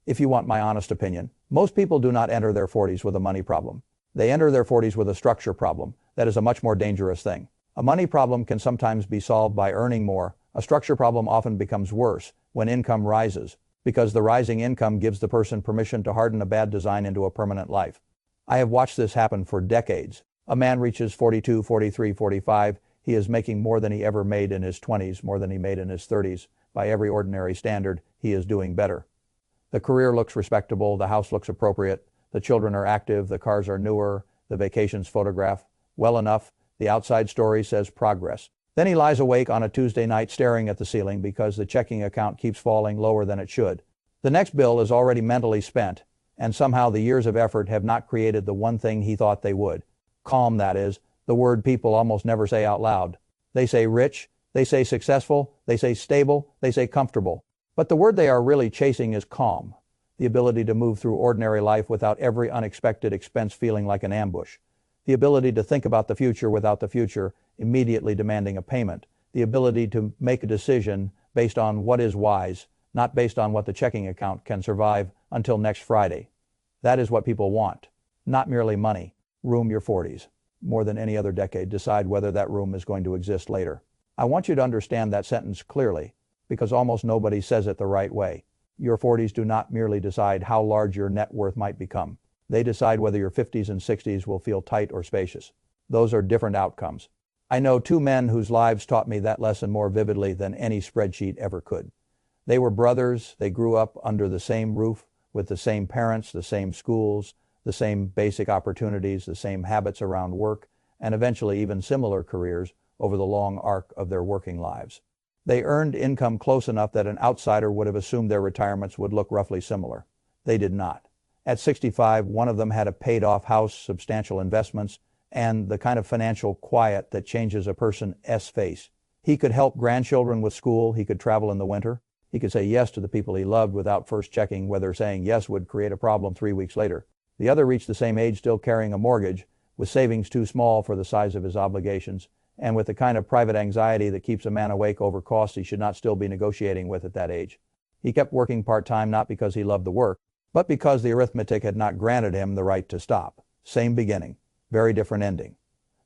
If you want my honest opinion, most people do not enter their 40s with a money problem. They enter their 40s with a structure problem. That is a much more dangerous thing. A money problem can sometimes be solved by earning more. A structure problem often becomes worse when income rises, because the rising income gives the person permission to harden a bad design into a permanent life. I have watched this happen for decades. A man reaches 42, 43, 45. He is making more than he ever made in his 20s, more than he made in his 30s. By every ordinary standard, he is doing better. The career looks respectable, the house looks appropriate, the children are active, the cars are newer, the vacations photograph well enough, the outside story says progress. Then he lies awake on a Tuesday night staring at the ceiling because the checking account keeps falling lower than it should. The next bill is already mentally spent, and somehow the years of effort have not created the one thing he thought they would. Calm, that is, the word people almost never say out loud. They say rich, they say successful, they say stable, they say comfortable. But the word they are really chasing is calm, the ability to move through ordinary life without every unexpected expense feeling like an ambush, the ability to think about the future without the future immediately demanding a payment, the ability to make a decision based on what is wise, not based on what the checking account can survive until next Friday. That is what people want, not merely money. Room your 40s. More than any other decade, decide whether that room is going to exist later. I want you to understand that sentence clearly, because almost nobody says it the right way. Your 40s do not merely decide how large your net worth might become. They decide whether your 50s and 60s will feel tight or spacious. Those are different outcomes. I know two men whose lives taught me that lesson more vividly than any spreadsheet ever could. They were brothers. They grew up under the same roof, with the same parents, the same schools, the same basic opportunities, the same habits around work, and eventually even similar careers over the long arc of their working lives. They earned income close enough that an outsider would have assumed their retirements would look roughly similar. They did not. At 65, one of them had a paid-off house, substantial investments, and the kind of financial quiet that changes a person's face. He could help grandchildren with school. He could travel in the winter. He could say yes to the people he loved without first checking whether saying yes would create a problem 3 weeks later. The other reached the same age still carrying a mortgage, with savings too small for the size of his obligations, and with the kind of private anxiety that keeps a man awake over costs he should not still be negotiating with at that age. He kept working part-time not because he loved the work, but because the arithmetic had not granted him the right to stop. Same beginning, very different ending.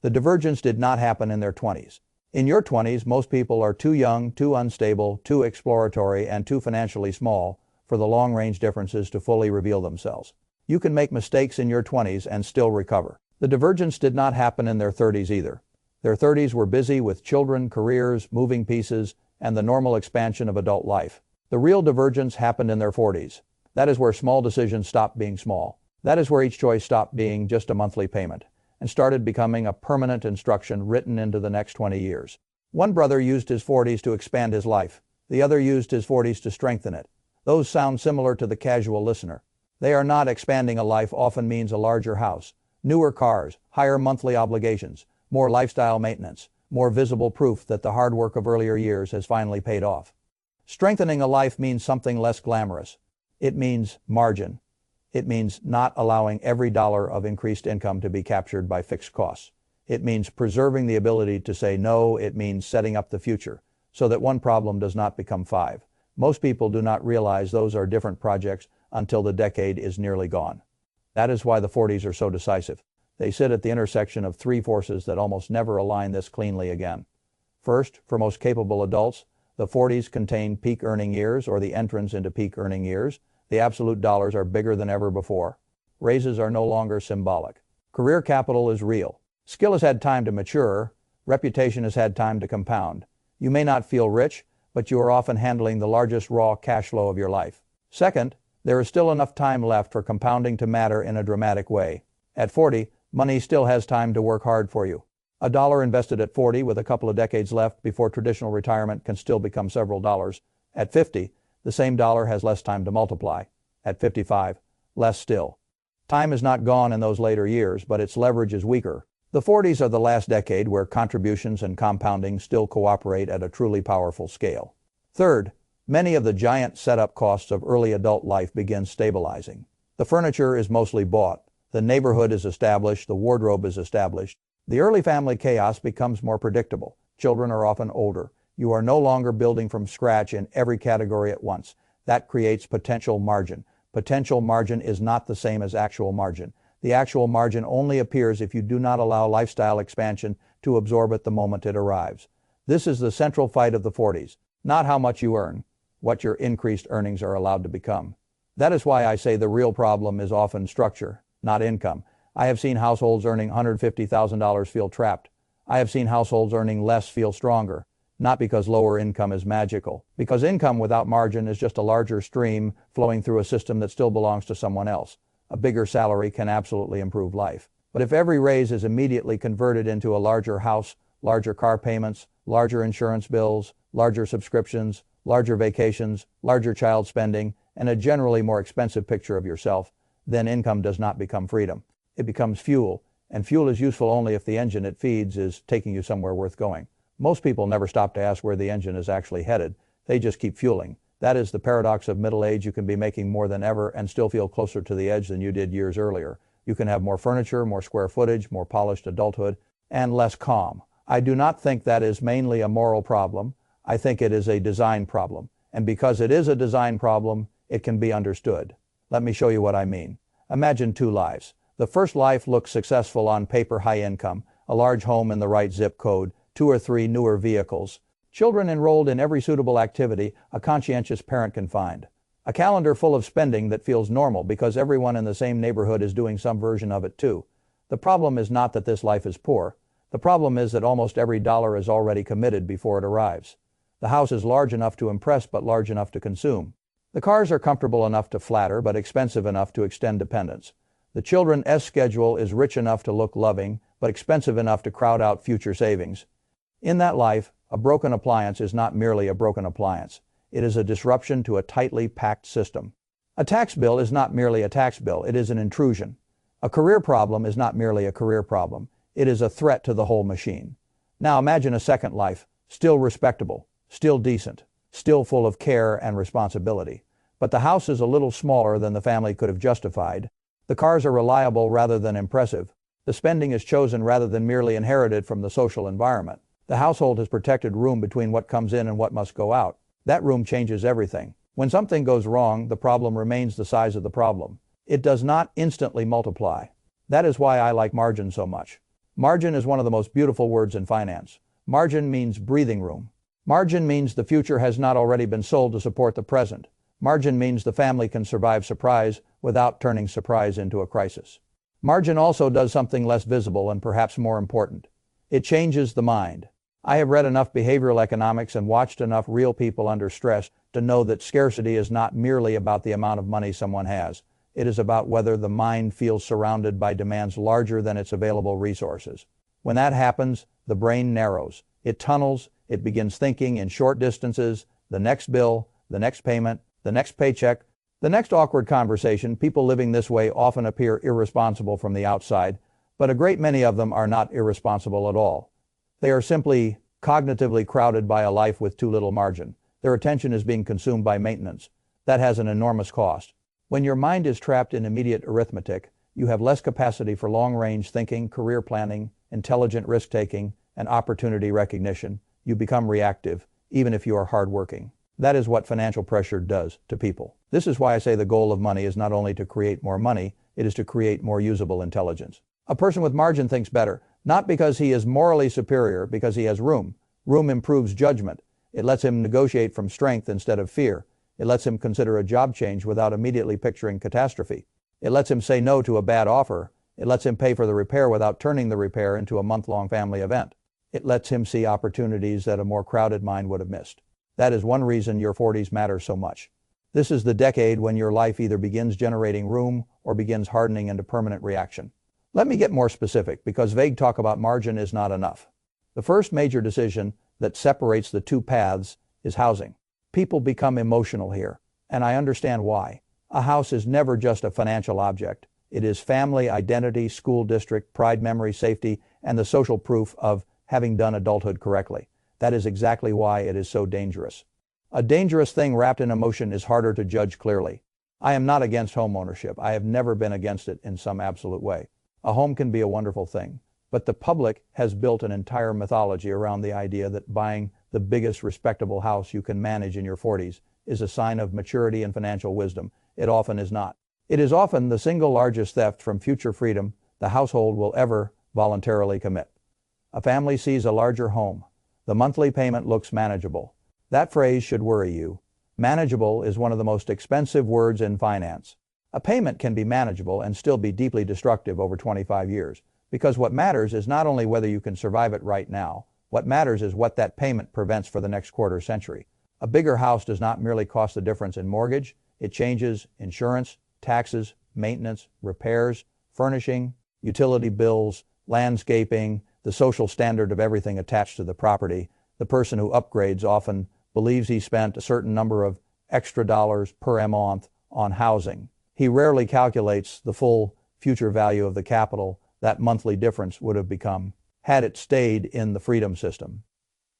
The divergence did not happen in their 20s. In your 20s, most people are too young, too unstable, too exploratory, and too financially small for the long-range differences to fully reveal themselves. You can make mistakes in your 20s and still recover. The divergence did not happen in their 30s either. Their 30s were busy with children, careers, moving pieces, and the normal expansion of adult life. The real divergence happened in their 40s. That is where small decisions stopped being small. That is where each choice stopped being just a monthly payment and started becoming a permanent instruction written into the next 20 years. One brother used his 40s to expand his life. The other used his 40s to strengthen it. Those sound similar to the casual listener. They are not. Expanding a life often means a larger house, newer cars, higher monthly obligations, more lifestyle maintenance, more visible proof that the hard work of earlier years has finally paid off. Strengthening a life means something less glamorous. It means margin. It means not allowing every dollar of increased income to be captured by fixed costs. It means preserving the ability to say no. It means setting up the future so that one problem does not become 5. Most people do not realize those are different projects until the decade is nearly gone. That is why the 40s are so decisive. They sit at the intersection of 3 forces that almost never align this cleanly again. First, for most capable adults, the 40s contain peak earning years or the entrance into peak earning years. The absolute dollars are bigger than ever before. Raises are no longer symbolic. Career capital is real. Skill has had time to mature. Reputation has had time to compound. You may not feel rich, but you are often handling the largest raw cash flow of your life. Second, there is still enough time left for compounding to matter in a dramatic way. At 40, money still has time to work hard for you. A dollar invested at 40 with a couple of decades left before traditional retirement can still become several dollars. At 50, the same dollar has less time to multiply. At 55, less still. Time is not gone in those later years, but its leverage is weaker. The 40s are the last decade where contributions and compounding still cooperate at a truly powerful scale. Third, many of the giant setup costs of early adult life begin stabilizing. The furniture is mostly bought. The neighborhood is established. The wardrobe is established. The early family chaos becomes more predictable. Children are often older. You are no longer building from scratch in every category at once. That creates potential margin, Potential margin is not the same as actual margin. The actual margin only appears if you do not allow lifestyle expansion to absorb it the moment it arrives. This is the central fight of the 40s, not how much you earn, what your increased earnings are allowed to become. That is why I say the real problem is often structure, not income. I have seen households earning $150,000 feel trapped. I have seen households earning less feel stronger, not because lower income is magical, because income without margin is just a larger stream flowing through a system that still belongs to someone else. A bigger salary can absolutely improve life. But if every raise is immediately converted into a larger house, larger car payments, larger insurance bills, larger subscriptions, larger vacations, larger child spending, and a generally more expensive picture of yourself, then income does not become freedom. It becomes fuel, and fuel is useful only if the engine it feeds is taking you somewhere worth going. Most people never stop to ask where the engine is actually headed. They just keep fueling. That is the paradox of middle age. You can be making more than ever and still feel closer to the edge than you did years earlier. You can have more furniture, more square footage, more polished adulthood, and less calm. I do not think that is mainly a moral problem. I think it is a design problem. And because it is a design problem, it can be understood. Let me show you what I mean. Imagine two lives. The first life looks successful on paper, high income, a large home in the right zip code, 2 or 3 newer vehicles, children enrolled in every suitable activity a conscientious parent can find, a calendar full of spending that feels normal because everyone in the same neighborhood is doing some version of it too. The problem is not that this life is poor. The problem is that almost every dollar is already committed before it arrives. The house is large enough to impress but large enough to consume. The cars are comfortable enough to flatter but expensive enough to extend dependence. The children's schedule is rich enough to look loving but expensive enough to crowd out future savings. In that life, a broken appliance is not merely a broken appliance. It is a disruption to a tightly packed system. A tax bill is not merely a tax bill. It is an intrusion. A career problem is not merely a career problem. It is a threat to the whole machine. Now imagine a second life, still respectable, still decent, still full of care and responsibility. But the house is a little smaller than the family could have justified. The cars are reliable rather than impressive. The spending is chosen rather than merely inherited from the social environment. The household has protected room between what comes in and what must go out. That room changes everything. When something goes wrong, the problem remains the size of the problem. It does not instantly multiply. That is why I like margin so much. Margin is one of the most beautiful words in finance. Margin means breathing room. Margin means the future has not already been sold to support the present. Margin means the family can survive surprise without turning surprise into a crisis. Margin also does something less visible and perhaps more important. It changes the mind. I have read enough behavioral economics and watched enough real people under stress to know that scarcity is not merely about the amount of money someone has. It is about whether the mind feels surrounded by demands larger than its available resources. When that happens, the brain narrows. It tunnels. It begins thinking in short distances, the next bill, the next payment, the next paycheck, the next awkward conversation. People living this way often appear irresponsible from the outside, but a great many of them are not irresponsible at all. They are simply cognitively crowded by a life with too little margin. Their attention is being consumed by maintenance. That has an enormous cost. When your mind is trapped in immediate arithmetic, you have less capacity for long-range thinking, career planning, intelligent risk-taking, and opportunity recognition. You become reactive, even if you are hardworking. That is what financial pressure does to people. This is why I say the goal of money is not only to create more money, it is to create more usable intelligence. A person with margin thinks better, not because he is morally superior, because he has room. Room improves judgment. It lets him negotiate from strength instead of fear. It lets him consider a job change without immediately picturing catastrophe. It lets him say no to a bad offer. It lets him pay for the repair without turning the repair into a month-long family event. It lets him see opportunities that a more crowded mind would have missed. That is one reason your 40s matter so much. This is the decade when your life either begins generating room or begins hardening into permanent reaction. Let me get more specific, because vague talk about margin is not enough. The first major decision that separates the two paths is housing. People become emotional here, and I understand why. A house is never just a financial object. It is family, identity, school district, pride, memory, safety, and the social proof of having done adulthood correctly. That is exactly why it is so dangerous. A dangerous thing wrapped in emotion is harder to judge clearly. I am not against home ownership. I have never been against it in some absolute way. A home can be a wonderful thing, but the public has built an entire mythology around the idea that buying the biggest respectable house you can manage in your 40s is a sign of maturity and financial wisdom. it often is not. It is often the single largest theft from future freedom the household will ever voluntarily commit. A family sees a larger home. The monthly payment looks manageable. That phrase should worry you. Manageable is one of the most expensive words in finance. A payment can be manageable and still be deeply destructive over 25 years, because what matters is not only whether you can survive it right now, what matters is what that payment prevents for the next quarter century. A bigger house does not merely cost the difference in mortgage, it changes insurance, taxes, maintenance, repairs, furnishing, utility bills, landscaping, the social standard of everything attached to the property. The person who upgrades often believes he spent a certain number of extra dollars per month on housing. He rarely calculates the full future value of the capital that monthly difference would have become had it stayed in the freedom system.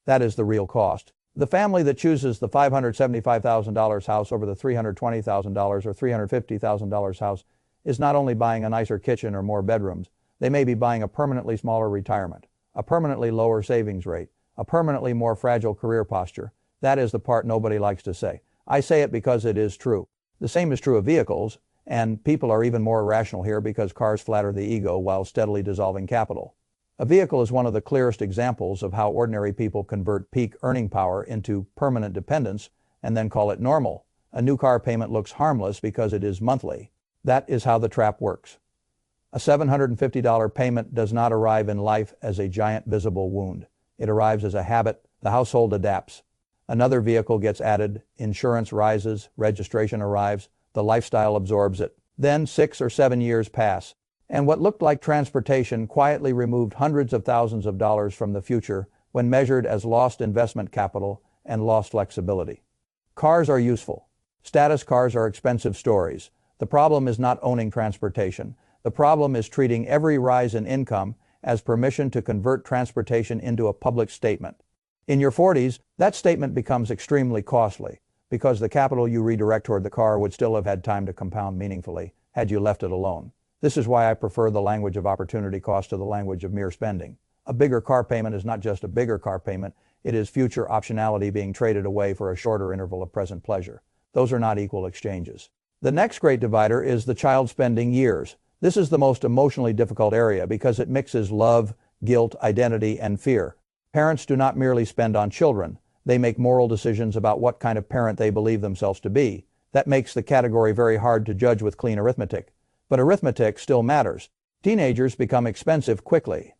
That is the real cost. The family that chooses the $575,000 house over the $320,000 or $350,000 house is not only buying a nicer kitchen or more bedrooms, they may be buying a permanently smaller retirement, a permanently lower savings rate, a permanently more fragile career posture. That is the part nobody likes to say. I say it because it is true. The same is true of vehicles, and people are even more irrational here because cars flatter the ego while steadily dissolving capital. A vehicle is one of the clearest examples of how ordinary people convert peak earning power into permanent dependence and then call it normal. A new car payment looks harmless because it is monthly. That is how the trap works. A $750 payment does not arrive in life as a giant visible wound. It arrives as a habit. The household adapts. Another vehicle gets added, insurance rises, registration arrives, the lifestyle absorbs it. Then 6 or 7 years pass, and what looked like transportation quietly removed hundreds of thousands of dollars from the future when measured as lost investment capital and lost flexibility. Cars are useful. Status cars are expensive stories. The problem is not owning transportation. The problem is treating every rise in income as permission to convert transportation into a public statement. In your 40s, that statement becomes extremely costly because the capital you redirect toward the car would still have had time to compound meaningfully had you left it alone. This is why I prefer the language of opportunity cost to the language of mere spending. A bigger car payment is not just a bigger car payment, it is future optionality being traded away for a shorter interval of present pleasure. Those are not equal exchanges. The next great divider is the child spending years. This is the most emotionally difficult area because it mixes love, guilt, identity, and fear. Parents do not merely spend on children. They make moral decisions about what kind of parent they believe themselves to be. That makes the category very hard to judge with clean arithmetic. But arithmetic still matters. Teenagers become expensive quickly.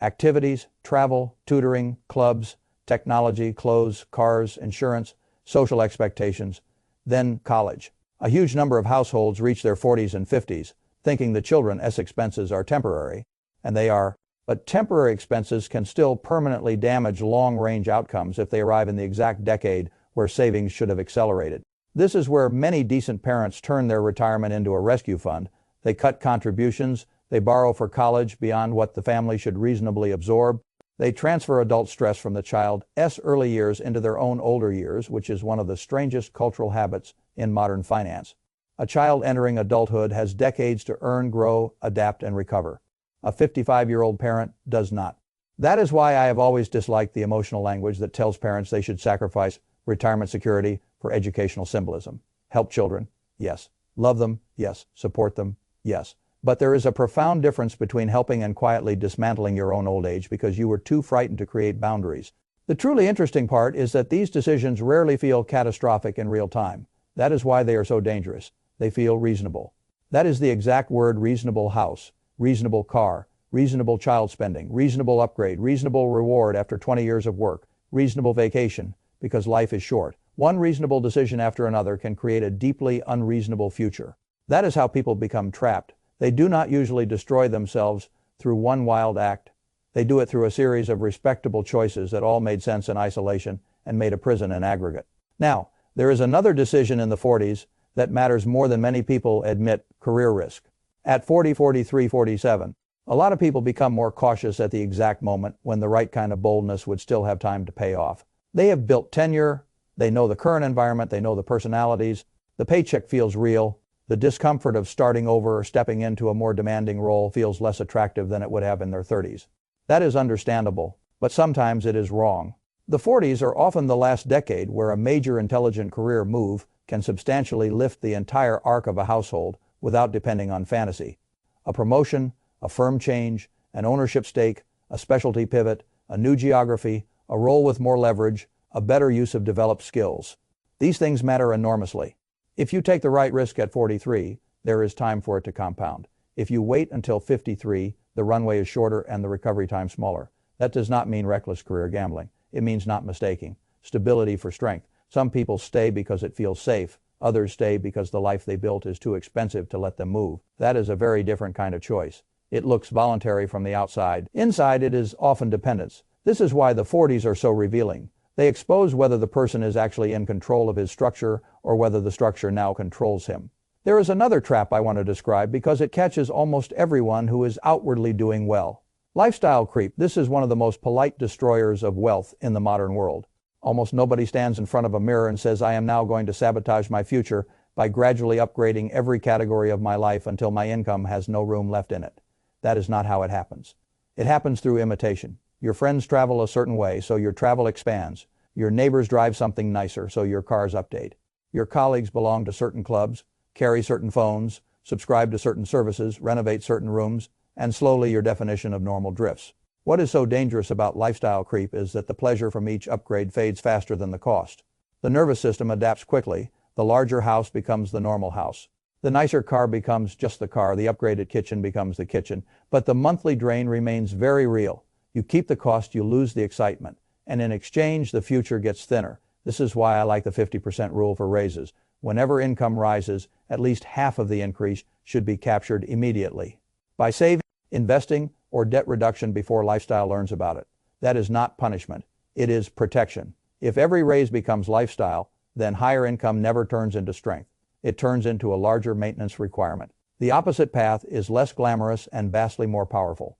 Activities, travel, tutoring, clubs, technology, clothes, cars, insurance, social expectations, then college. A huge number of households reach their 40s and 50s, thinking the children's expenses are temporary, and they are. But temporary expenses can still permanently damage long-range outcomes if they arrive in the exact decade where savings should have accelerated. This is where many decent parents turn their retirement into a rescue fund. They cut contributions, they borrow for college beyond what the family should reasonably absorb. They transfer adult stress from the child's early years into their own older years, which is one of the strangest cultural habits in modern finance. A child entering adulthood has decades to earn, grow, adapt, and recover. A 55-year-old parent does not. That is why I have always disliked the emotional language that tells parents they should sacrifice retirement security for educational symbolism. Help children? Yes. Love them? Yes. Support them? Yes. But there is a profound difference between helping and quietly dismantling your own old age because you were too frightened to create boundaries. The truly interesting part is that these decisions rarely feel catastrophic in real time. That is why they are so dangerous. They feel reasonable. That is the exact word: reasonable house, reasonable car, reasonable child spending, reasonable upgrade, reasonable reward after 20 years of work, reasonable vacation, because life is short. One reasonable decision after another can create a deeply unreasonable future. That is how people become trapped. They do not usually destroy themselves through one wild act. They do it through a series of respectable choices that all made sense in isolation and made a prison in aggregate. Now, there is another decision in the 40s that matters more than many people admit: career risk. At 40, 43, 47, a lot of people become more cautious at the exact moment when the right kind of boldness would still have time to pay off. They have built tenure, they know the current environment, they know the personalities, the paycheck feels real, the discomfort of starting over or stepping into a more demanding role feels less attractive than it would have in their 30s. That is understandable, but sometimes it is wrong. The 40s are often the last decade where a major intelligent career move can substantially lift the entire arc of a household without depending on fantasy. A promotion, a firm change, an ownership stake, a specialty pivot, a new geography, a role with more leverage, a better use of developed skills. These things matter enormously. If you take the right risk at 43, there is time for it to compound. If you wait until 53, the runway is shorter and the recovery time smaller. That does not mean reckless career gambling. It means not mistaking stability for strength. Some people stay because it feels safe. Others stay because the life they built is too expensive to let them move. That is a very different kind of choice. It looks voluntary from the outside. Inside, it is often dependence. This is why the 40s are so revealing. They expose whether the person is actually in control of his structure or whether the structure now controls him. There is another trap I want to describe because it catches almost everyone who is outwardly doing well. Lifestyle creep. This is one of the most polite destroyers of wealth in the modern world. Almost nobody stands in front of a mirror and says, I am now going to sabotage my future by gradually upgrading every category of my life until my income has no room left in it. That is not how it happens. It happens through imitation. Your friends travel a certain way, so your travel expands. Your neighbors drive something nicer, so your cars update. Your colleagues belong to certain clubs, carry certain phones, subscribe to certain services, renovate certain rooms, and slowly your definition of normal drifts. What is so dangerous about lifestyle creep is that the pleasure from each upgrade fades faster than the cost. The nervous system adapts quickly. The larger house becomes the normal house. The nicer car becomes just the car. The upgraded kitchen becomes the kitchen. But the monthly drain remains very real. You keep the cost, you lose the excitement. And in exchange, the future gets thinner. This is why I like the 50% rule for raises. Whenever income rises, at least half of the increase should be captured immediately. By saving, investing, or debt reduction before lifestyle learns about it. That is not punishment. It is protection. If every raise becomes lifestyle, then higher income never turns into strength. It turns into a larger maintenance requirement. The opposite path is less glamorous and vastly more powerful.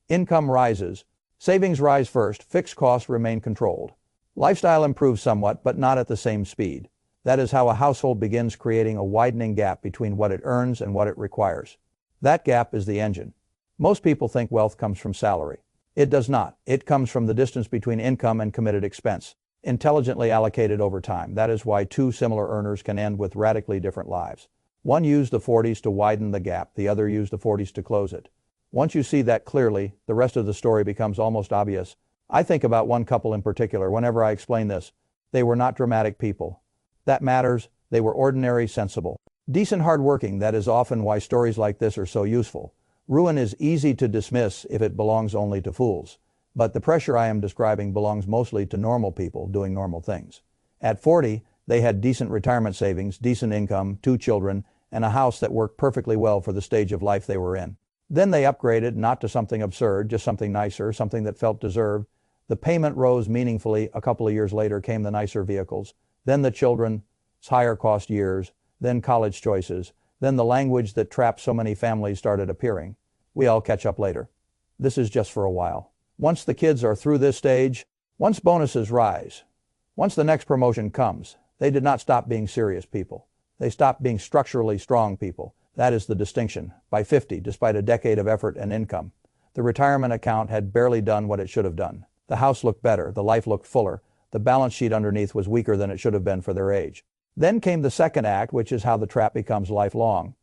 Income rises. Savings rise first. Fixed costs remain controlled. Lifestyle improves somewhat, but not at the same speed. That is how a household begins creating a widening gap between what it earns and what it requires. That gap is the engine. Most people think wealth comes from salary. It does not. It comes from the distance between income and committed expense, intelligently allocated over time. That is why two similar earners can end with radically different lives. One used the 40s to widen the gap, the other used the 40s to close it. Once you see that clearly, the rest of the story becomes almost obvious. I think about one couple in particular whenever I explain this. They were not dramatic people. That matters. They were ordinary, sensible, decent, hardworking. That is often why stories like this are so useful. Ruin is easy to dismiss if it belongs only to fools. But the pressure I am describing belongs mostly to normal people doing normal things. At 40, they had decent retirement savings, decent income, 2 children, and a house that worked perfectly well for the stage of life they were in. Then they upgraded, not to something absurd, just something nicer, something that felt deserved. The payment rose meaningfully. A couple of years later came the nicer vehicles. Then the children's higher cost years. Then college choices. Then the language that trapped so many families started appearing. We all catch up later. This is just for a while. Once the kids are through this stage, once bonuses rise, once the next promotion comes, they did not stop being serious people. They stopped being structurally strong people. That is the distinction. By 50, despite a decade of effort and income, the retirement account had barely done what it should have done. The house looked better. The life looked fuller. The balance sheet underneath was weaker than it should have been for their age. Then came the second act, which is how the trap becomes lifelong.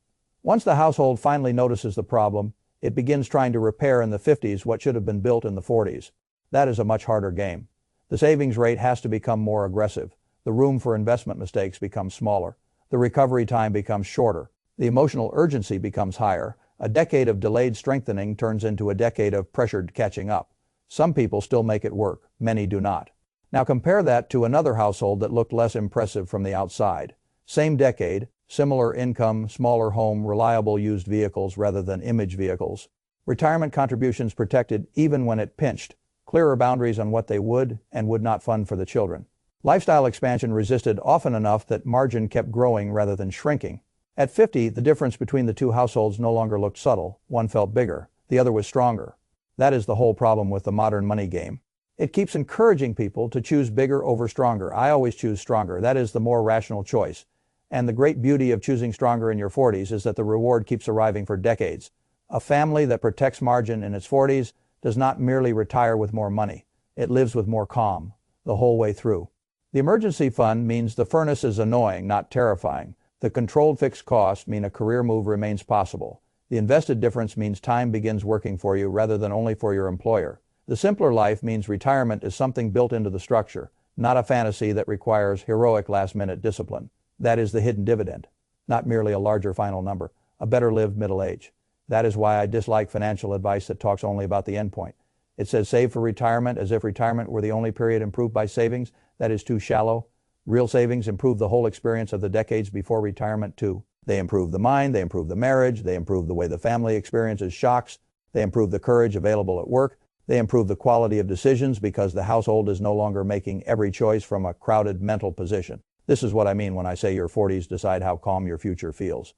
Once the household finally notices the problem, it begins trying to repair in the 50s what should have been built in the 40s. That is a much harder game. The savings rate has to become more aggressive. The room for investment mistakes becomes smaller. The recovery time becomes shorter. The emotional urgency becomes higher. A decade of delayed strengthening turns into a decade of pressured catching up. Some people still make it work. Many do not. Now compare that to another household that looked less impressive from the outside. Same decade, similar income, smaller home, reliable used vehicles rather than image vehicles. Retirement contributions protected even when it pinched. Clearer boundaries on what they would and would not fund for the children. Lifestyle expansion resisted often enough that margin kept growing rather than shrinking. At 50, the difference between the two households no longer looked subtle. One felt bigger. The other was stronger. That is the whole problem with the modern money game. It keeps encouraging people to choose bigger over stronger. I always choose stronger. That is the more rational choice. And the great beauty of choosing stronger in your 40s is that the reward keeps arriving for decades. A family that protects margin in its 40s does not merely retire with more money. It lives with more calm the whole way through. The emergency fund means the furnace is annoying, not terrifying. The controlled fixed costs mean a career move remains possible. The invested difference means time begins working for you rather than only for your employer. The simpler life means retirement is something built into the structure, not a fantasy that requires heroic last-minute discipline. That is the hidden dividend, not merely a larger final number, a better lived middle age. That is why I dislike financial advice that talks only about the endpoint. It says save for retirement as if retirement were the only period improved by savings. That is too shallow. Real savings improve the whole experience of the decades before retirement too. They improve the mind, they improve the marriage, they improve the way the family experiences shocks, they improve the courage available at work, they improve the quality of decisions because the household is no longer making every choice from a crowded mental position. This is what I mean when I say your 40s decide how calm your future feels.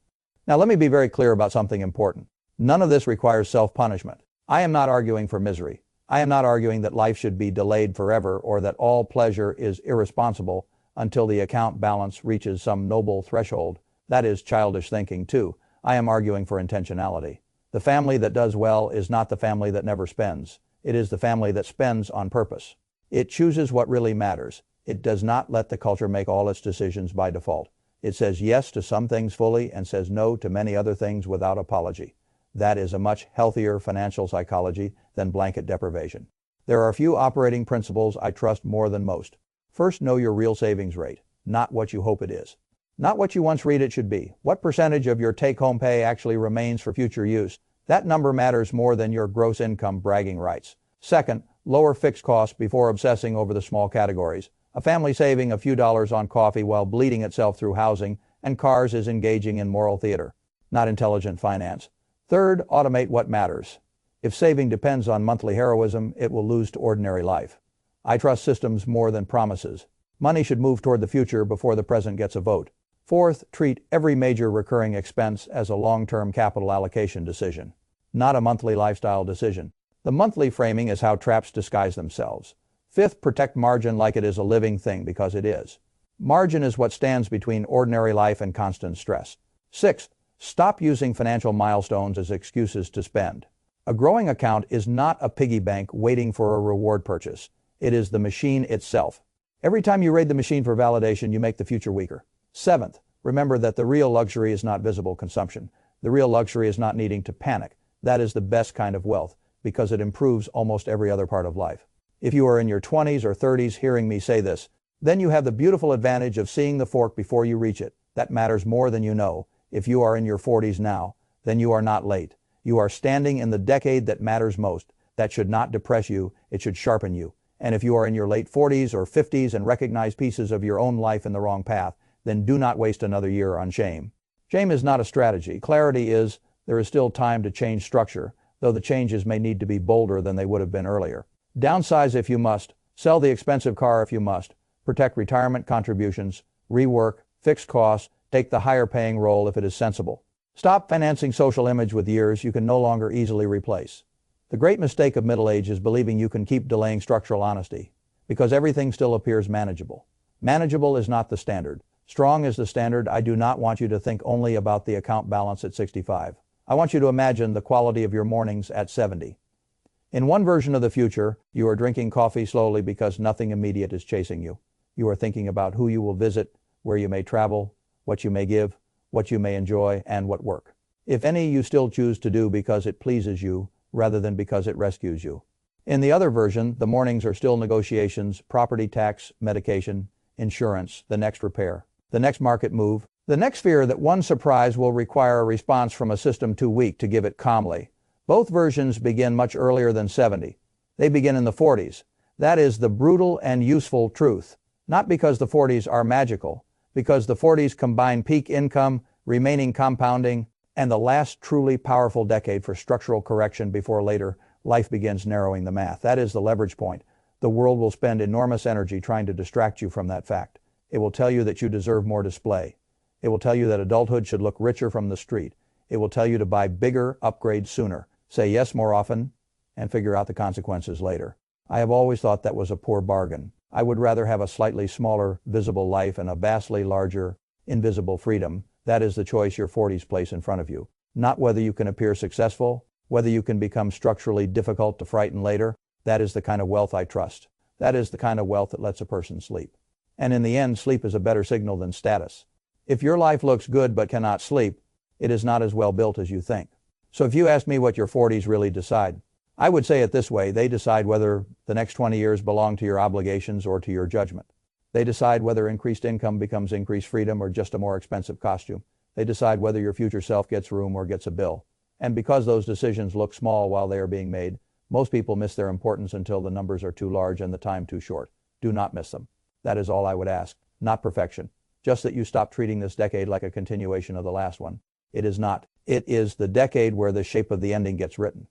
Now let me be very clear about something important. None of this requires self-punishment. I am not arguing for misery. I am not arguing that life should be delayed forever or that all pleasure is irresponsible until the account balance reaches some noble threshold. That is childish thinking too. I am arguing for intentionality. The family that does well is not the family that never spends. It is the family that spends on purpose. It chooses what really matters. It does not let the culture make all its decisions by default. It says yes to some things fully and says no to many other things without apology. That is a much healthier financial psychology than blanket deprivation. There are a few operating principles I trust more than most. First, know your real savings rate, not what you hope it is. Not what you once read it should be. What percentage of your take-home pay actually remains for future use? That number matters more than your gross income bragging rights. Second, lower fixed costs before obsessing over the small categories. A family saving a few dollars on coffee while bleeding itself through housing and cars is engaging in moral theater, not intelligent finance. Third, automate what matters. If saving depends on monthly heroism, it will lose to ordinary life. I trust systems more than promises. Money should move toward the future before the present gets a vote. Fourth, treat every major recurring expense as a long-term capital allocation decision, not a monthly lifestyle decision. The monthly framing is how traps disguise themselves. Fifth, protect margin like it is a living thing because it is. Margin is what stands between ordinary life and constant stress. Sixth, stop using financial milestones as excuses to spend. A growing account is not a piggy bank waiting for a reward purchase. It is the machine itself. Every time you raid the machine for validation, you make the future weaker. Seventh, remember that the real luxury is not visible consumption. The real luxury is not needing to panic. That is the best kind of wealth because it improves almost every other part of life. If you are in your 20s or 30s hearing me say this, then you have the beautiful advantage of seeing the fork before you reach it. That matters more than you know. If you are in your 40s now, then you are not late. You are standing in the decade that matters most. That should not depress you. It should sharpen you. And if you are in your late 40s or 50s and recognize pieces of your own life in the wrong path, then do not waste another year on shame. Shame is not a strategy. Clarity is there is still time to change structure, though the changes may need to be bolder than they would have been earlier. Downsize if you must. Sell the expensive car if you must. Protect retirement contributions. Rework. Fix costs. Take the higher paying role if it is sensible. Stop financing social image with years you can no longer easily replace. The great mistake of middle age is believing you can keep delaying structural honesty, because everything still appears manageable. Manageable is not the standard. Strong is the standard. I do not want you to think only about the account balance at 65. I want you to imagine the quality of your mornings at 70. In one version of the future, you are drinking coffee slowly because nothing immediate is chasing you. You are thinking about who you will visit, where you may travel, what you may give, what you may enjoy, and what work, if any, you still choose to do because it pleases you rather than because it rescues you. In the other version, the mornings are still negotiations, property tax, medication, insurance, the next repair, the next market move, the next fear that one surprise will require a response from a system too weak to give it calmly. Both versions begin much earlier than 70. They begin in the 40s. That is the brutal and useful truth. Not because the 40s are magical, because the 40s combine peak income, remaining compounding, and the last truly powerful decade for structural correction before later life begins narrowing the math. That is the leverage point. The world will spend enormous energy trying to distract you from that fact. It will tell you that you deserve more display. It will tell you that adulthood should look richer from the street. It will tell you to buy bigger, upgrade sooner, say yes more often, and figure out the consequences later. I have always thought that was a poor bargain. I would rather have a slightly smaller, visible life and a vastly larger, invisible freedom. That is the choice your 40s place in front of you. Not whether you can appear successful, whether you can become structurally difficult to frighten later. That is the kind of wealth I trust. That is the kind of wealth that lets a person sleep. And in the end, sleep is a better signal than status. If your life looks good but cannot sleep, it is not as well built as you think. So if you ask me what your 40s really decide, I would say it this way: they decide whether the next 20 years belong to your obligations or to your judgment. They decide whether increased income becomes increased freedom or just a more expensive costume. They decide whether your future self gets room or gets a bill. And because those decisions look small while they are being made, most people miss their importance until the numbers are too large and the time too short. Do not miss them. That is all I would ask. Not perfection. Just that you stop treating this decade like a continuation of the last one. It is not. It is the decade where the shape of the ending gets written.